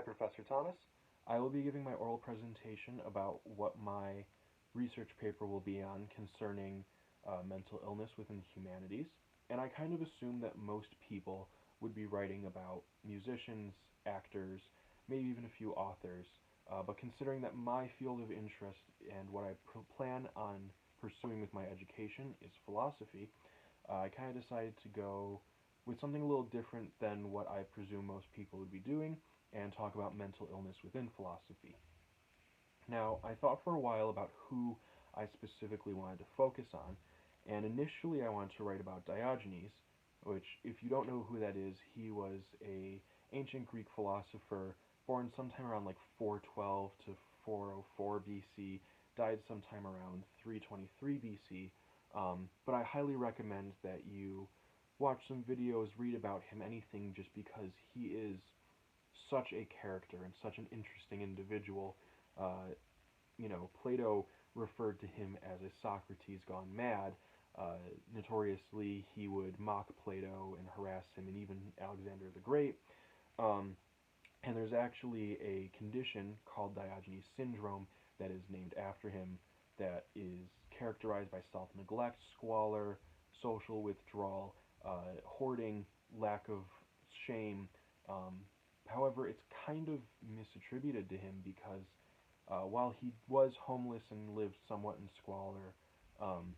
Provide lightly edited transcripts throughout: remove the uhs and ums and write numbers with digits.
Professor Thomas. I will be giving my oral presentation about what my research paper will be on concerning mental illness within the humanities. And I kind of assume that most people would be writing about musicians, actors, maybe even a few authors. But considering that my field of interest and what I plan on pursuing with my education is philosophy, I kind of decided to go with something a little different than what I presume most people would be doing and talk about mental illness within philosophy. Now, I thought for a while about who I specifically wanted to focus on, and initially I wanted to write about Diogenes, which, if you don't know who that is, he was a ancient Greek philosopher born sometime around like 412 to 404 BC, died sometime around 323 BC. But I highly recommend that you watch some videos, read about him, anything, just because he is such a character and such an interesting individual. Uh, Plato referred to him as a Socrates gone mad. Notoriously, he would mock Plato and harass him, and even Alexander the Great. Um, and there's actually a condition called Diogenes syndrome that is named after him that is characterized by self neglect, squalor, social withdrawal, hoarding, lack of shame. Um, However, it's kind of misattributed to him because while he was homeless and lived somewhat in squalor, um,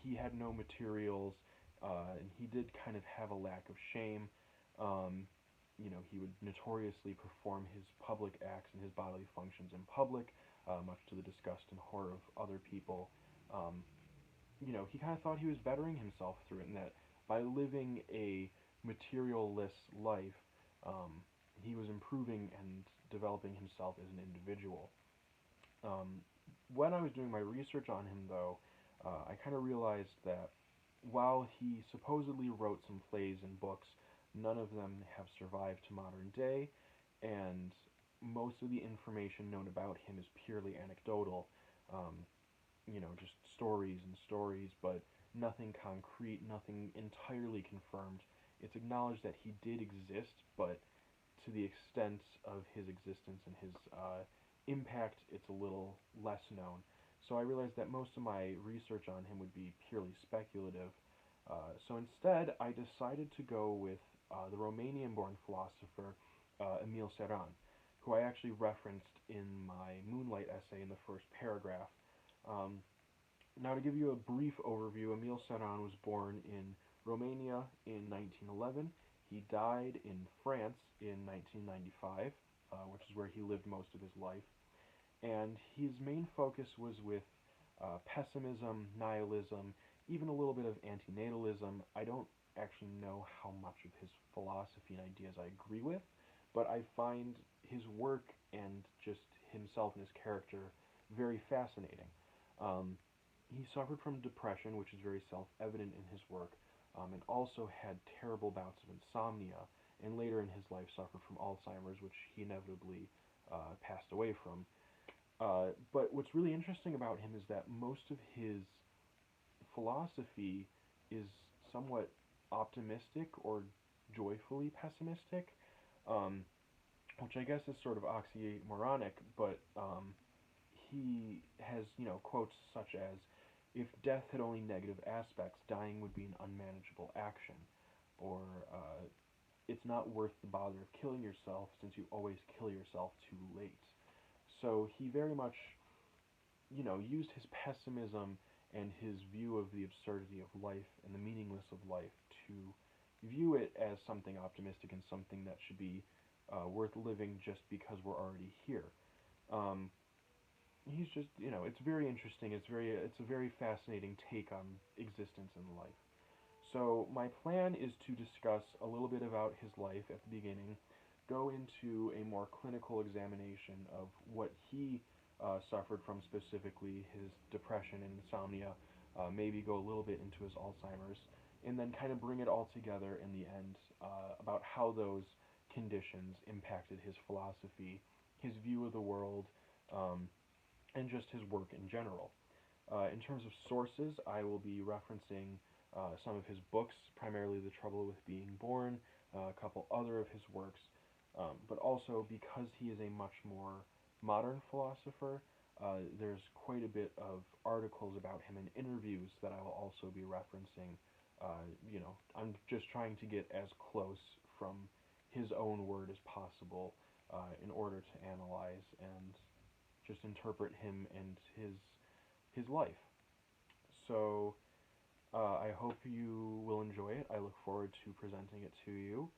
he had no materials, and he did kind of have a lack of shame. Um, he would notoriously perform his public acts and his bodily functions in public, much to the disgust and horror of other people. Um, he kind of thought he was bettering himself through it, and that by living a materialless life, um, he was improving and developing himself as an individual. Um, when I was doing my research on him, though, I kind of realized that while he supposedly wrote some plays and books, none of them have survived to modern day, and most of the information known about him is purely anecdotal. Um, just stories and stories, but nothing concrete, nothing entirely confirmed. It's acknowledged that he did exist, but to the extent of his existence and his impact, it's a little less known. So I realized that most of my research on him would be purely speculative. So instead, I decided to go with the Romanian-born philosopher Emil Ceran, who I actually referenced in my Moonlight essay in the first paragraph. Um, Now, to give you a brief overview, Emil Ceran was born in Romania in 1911. He died in France in 1995, which is where he lived most of his life. And his main focus was with pessimism, nihilism, even a little bit of antinatalism. I don't actually know how much of his philosophy and ideas I agree with, but I find his work and just himself and his character very fascinating. Um, he suffered from depression, which is very self-evident in his work, and also had terrible bouts of insomnia, and later in his life suffered from Alzheimer's, which he inevitably passed away from. But what's really interesting about him is that most of his philosophy is somewhat optimistic or joyfully pessimistic, um, which I guess is sort of oxymoronic, but he has, quotes such as, "If death had only negative aspects, dying would be an unmanageable action," or "It's not worth the bother of killing yourself since you always kill yourself too late." So he very much, used his pessimism and his view of the absurdity of life and the meaningless of life to view it as something optimistic and something that should be worth living just because we're already here. Um, he's just, it's very interesting. It's a very fascinating take on existence and life. So my plan is to discuss a little bit about his life at the beginning, go into a more clinical examination of what he suffered from, specifically his depression and insomnia, maybe go a little bit into his Alzheimer's, and then kind of bring it all together in the end about how those conditions impacted his philosophy, his view of the world, um, and just his work in general. In terms of sources, I will be referencing some of his books, primarily The Trouble with Being Born, a couple other of his works, But also because he is a much more modern philosopher, there's quite a bit of articles about him and interviews that I will also be referencing. I'm just trying to get as close from his own word as possible in order to analyze and just interpret him and his life. So I hope you will enjoy it. I look forward to presenting it to you.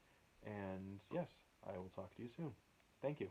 And yes, I will talk to you soon. Thank you.